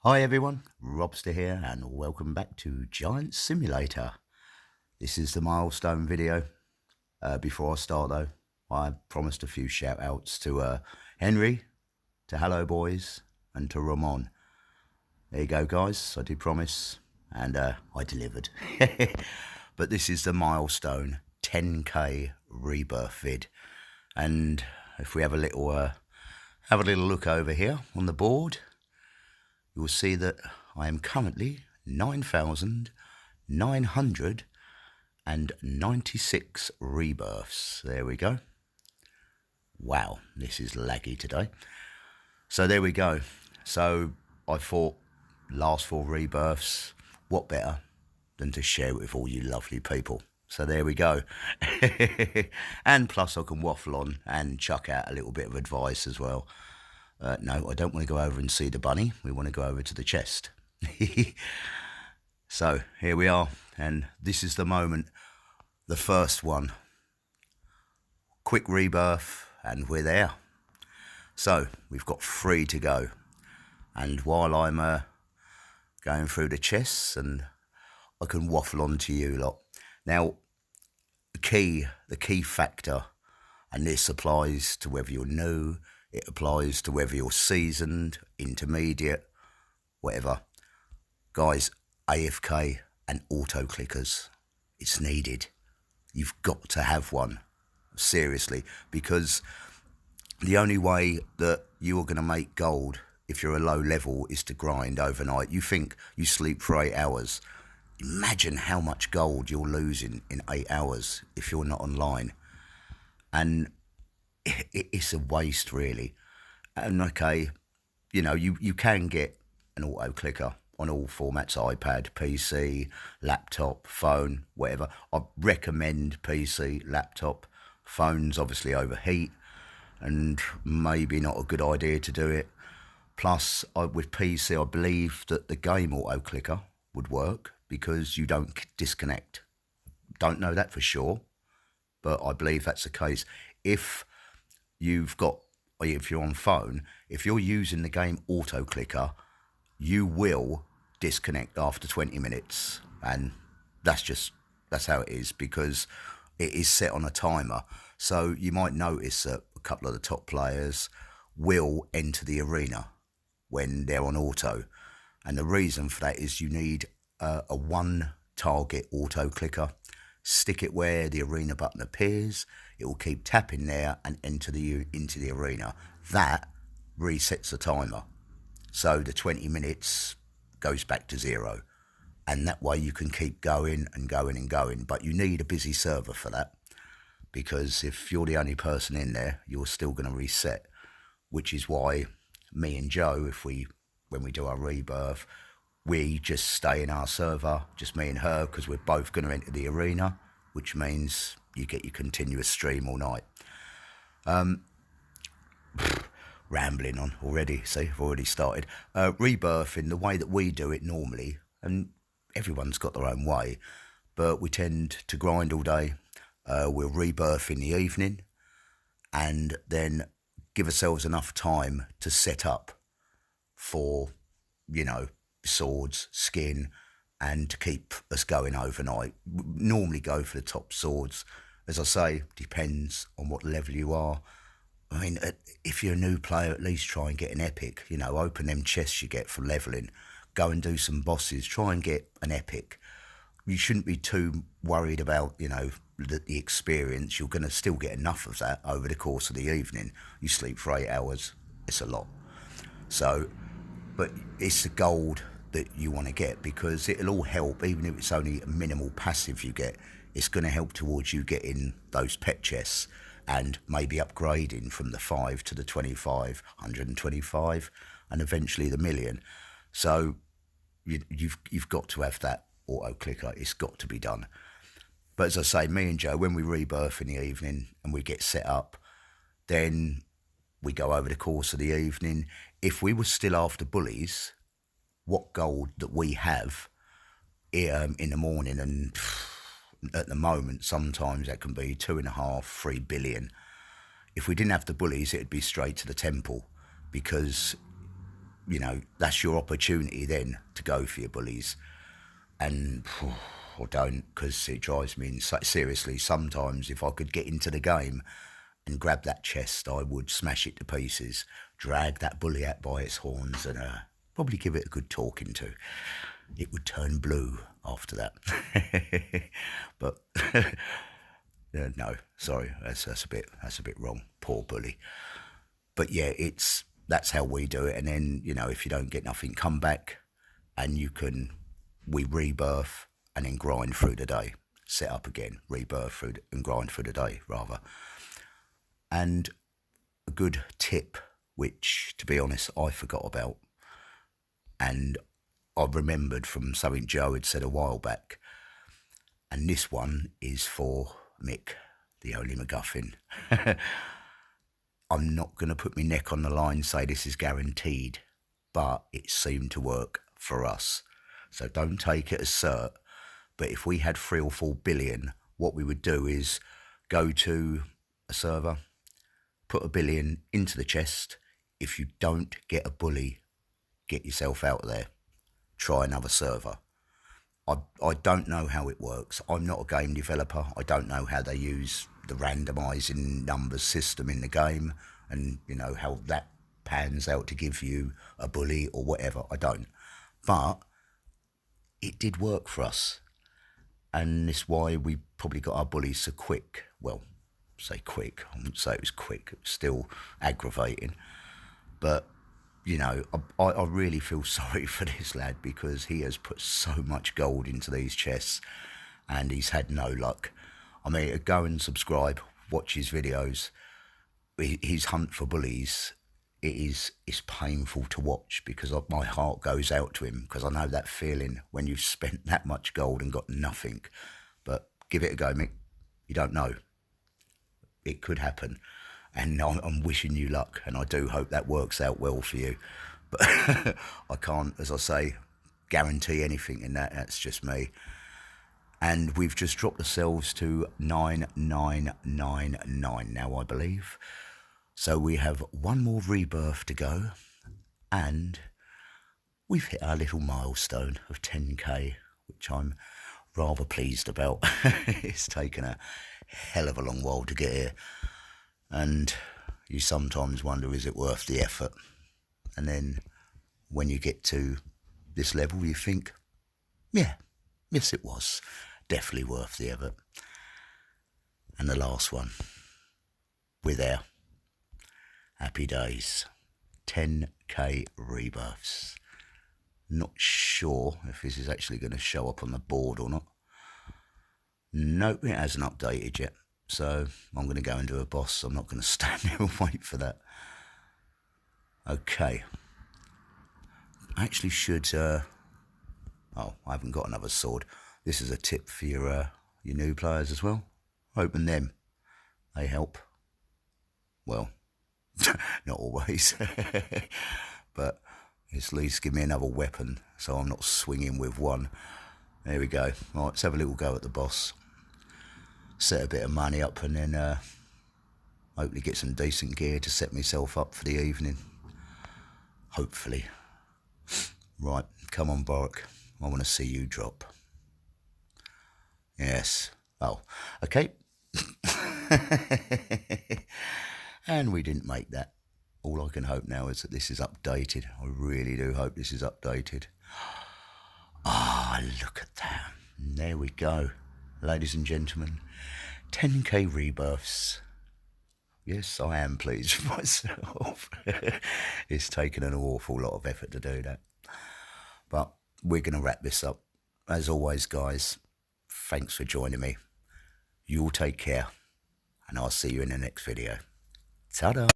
Hi everyone, Robster here and welcome back to Giant Simulator. This is the milestone video. Before I start though, I promised a few shout outs to Henry, to Hello Boys and to Ramon. There you go guys, I did promise and I delivered. But this is the milestone 10k rebirth vid, and if we have a little look over here on the board, you will see that I am currently 9,996 rebirths. There we go. Wow, this is laggy today. So there we go. So I thought, last 4 rebirths, what better than to share it with all you lovely people. So there we go. And plus I can waffle on and chuck out a little bit of advice as well. No, I don't want to go over and see the bunny. We want to go over to the chest. So here we are. And this is the moment, the first one. Quick rebirth and we're there. So we've got 3 to go. And while I'm going through the chests, and I can waffle on to you lot. Now, the key factor, and this applies to whether you're new, it applies to whether you're seasoned, intermediate, whatever. Guys, AFK and auto clickers, it's needed. You've got to have one, seriously, because the only way that you are going to make gold if you're a low level is to grind overnight. You think you sleep for 8 hours. Imagine how much gold you're losing in 8 hours if you're not online. And it's a waste, really. And okay, you know, you can get an auto clicker on all formats: iPad, PC, laptop, phone, whatever. I recommend PC, laptop. Phones obviously overheat and maybe not a good idea to do it. Plus, with PC, I believe that the game auto clicker would work because you don't disconnect. Don't know that for sure, but I believe that's the case. If you're on phone, if you're using the game auto clicker, you will disconnect after 20 minutes. And that's how it is, because it is set on a timer. So you might notice that a couple of the top players will enter the arena when they're on auto. And the reason for that is you need a one target auto clicker. Stick it where the arena button appears. It will keep tapping there and into the arena. That resets the timer. So the 20 minutes goes back to 0. And that way you can keep going and going and going. But you need a busy server for that, because if you're the only person in there, you're still going to reset, which is why me and Joe, when we do our rebirth, we just stay in our server, just me and her, because we're both going to enter the arena, which means you get your continuous stream all night. Rambling on already, see, I've already started. Rebirthing, the way that we do it normally, and everyone's got their own way, but we tend to grind all day. We'll rebirth in the evening and then give ourselves enough time to set up for, swords, skin, and to keep us going overnight. Normally go for the top swords. As I say, depends on what level you are. I mean, if you're a new player, at least try and get an epic. Open them chests you get for leveling. Go and do some bosses. Try and get an epic. You shouldn't be too worried about, the experience. You're going to still get enough of that over the course of the evening. You sleep for 8 hours. It's a lot. So, but it's the gold that you want to get, because it'll all help. Even if it's only a minimal passive you get, it's going to help towards you getting those pet chests and maybe upgrading from the 5 to the 25, 125, and eventually the million. So you've got to have that auto clicker. It's got to be done. But as I say, me and Joe, when we rebirth in the evening and we get set up, then we go over the course of the evening. If we were still after bullies, what gold that we have in the morning, and at the moment, sometimes that can be 2.5, 3 billion. If we didn't have the bullies, it'd be straight to the temple, because you know, that's your opportunity then to go for your bullies. And I don't, because it drives me insane. Seriously, sometimes if I could get into the game and grab that chest, I would smash it to pieces, drag that bully out by its horns, and probably give it a good talking to. It would turn blue after that. But no, sorry, that's a bit wrong. Poor bully. But yeah, that's how we do it. And then, you know, if you don't get nothing, come back, and we rebirth and then grind through the day. Set up again, rebirth through and grind through the day, rather. And a good tip, which, to be honest, I forgot about, and I remembered from something Joe had said a while back, and this one is for Mick, the only MacGuffin. I'm not going to put my neck on the line and say this is guaranteed, but it seemed to work for us. So don't take it as cert, but if we had 3 or 4 billion, what we would do is go to a server, put 1 billion into the chest. If you don't get a bully, get yourself out of there. Try another server. I don't know how it works. I'm not a game developer. I don't know how they use the randomising numbers system in the game, and you know how that pans out to give you a bully or whatever. I don't. But it did work for us, and it's why we probably got our bullies so quick. Well, say quick. I wouldn't say it was quick. It was still aggravating. But you know, I really feel sorry for this lad, because he has put so much gold into these chests and he's had no luck. I mean, go and subscribe, watch his videos. His hunt for bullies, it's painful to watch, because my heart goes out to him, because I know that feeling when you've spent that much gold and got nothing. But give it a go, Mick. You don't know. It could happen. And I'm wishing you luck, and I do hope that works out well for you. But I can't, as I say, guarantee anything in that. That's just me. And we've just dropped ourselves to 9999 now, I believe. So we have one more rebirth to go, and we've hit our little milestone of 10k, which I'm rather pleased about. It's taken a hell of a long while to get here. And you sometimes wonder, is it worth the effort? And then when you get to this level, you think, yeah, yes it was. Definitely worth the effort. And the last one, we're there. Happy days. 10k rebirths. Not sure if this is actually going to show up on the board or not. Nope, it hasn't updated yet. So I'm going to go and do a boss. I'm not going to stand there and wait for that. Okay. I actually should... oh, I haven't got another sword. This is a tip for your new players as well. Open them. They help. Well, not always. But at least give me another weapon so I'm not swinging with one. There we go. Right, let's have a little go at the boss. Set a bit of money up, and then hopefully get some decent gear to set myself up for the evening. Hopefully. Right, come on, Boric. I want to see you drop. Yes. Oh, okay. And we didn't make that. All I can hope now is that this is updated. I really do hope this is updated. Ah, look at that. There we go. Ladies and gentlemen, 10k rebirths. Yes, I am pleased with myself. It's taken an awful lot of effort to do that. But we're going to wrap this up. As always, guys, thanks for joining me. You all take care, and I'll see you in the next video. Ta-da!